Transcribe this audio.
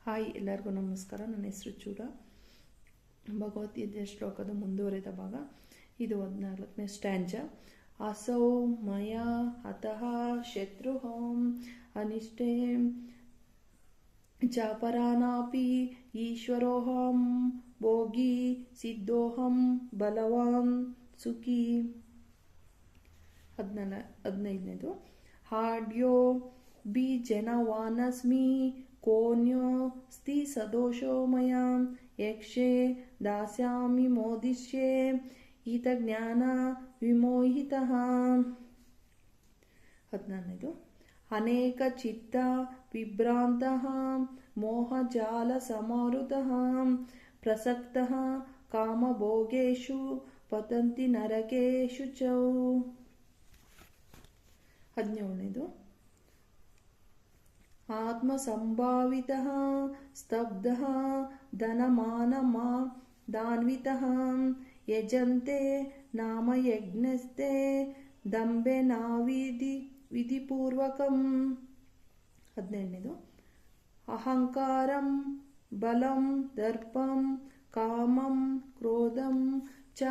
Hi, ಎಲ್ಲರಿಗೂ ನಮಸ್ಕಾರ. ನನ್ನ ಹೆಸರು ಚೂಡ. ಭಗವದ್ಗೀತೆ ಶ್ಲೋಕದ ಮುಂದುವರೆದ ಭಾಗ ಇದು. 14ನೇ ಸ್ಟ್ಯಾಂಜ. ಅಸೌ ಮಯ ಅತಃ ಶತ್ರುಹಂ ಅನಿಷ್ಟೇ ಚಾಪರಾನಾಪಿ ಈಶ್ವರೋಹಂ ಭೋಗಿ ಸಿದ್ಧೋಹಂ ಬಲವಾನ್ ಸುಖಿ. 15ನೇದು. ಹಾಡ್ಯೋ ಬೀಜನವಾನಸ್ಮಿ ಕೋನ್ಯೋ ಸ್ತಿ ಸದೋಷೋ ಮಯ ಯಕ್ಷೇ ದಾಸ್ಯಾಮಿ ಮೋದಿಷ್ಯೆ ಈತ ಜ್ಞಾನ ವಿಮೋಹಿತಃ. 16ನೇದು. ಅನೇಕ ಚಿತ್ತ ವಿಭ್ರಾಂತಃ ಮೋಹಜಾಲ ಸಮಾವೃತಃ ಪ್ರಸಕ್ತಃ ಕಾಮಭೋಗೇಷು ಪತಂತಿ ನರಕೇಷು ಚ. 17ನೇದು. ಆತ್ಮಸಂಭಾವಿತಃ ಸ್ತಬ್ಧಃ ಧನಮಾನಮಾದಾನ್ವಿತಃ ಯಜಂತೆ ನಾಮ ಯಜ್ಞಸ್ತೆ ದಂಭೆನಾವಿಧಿಪೂರ್ವಕಂ. 18ನೇದು. ಅಹಂಕಾರಂ ಬಲಂ ದರ್ಪಂ ಕಾಮಂ ಕ್ರೋಧಂ ಚ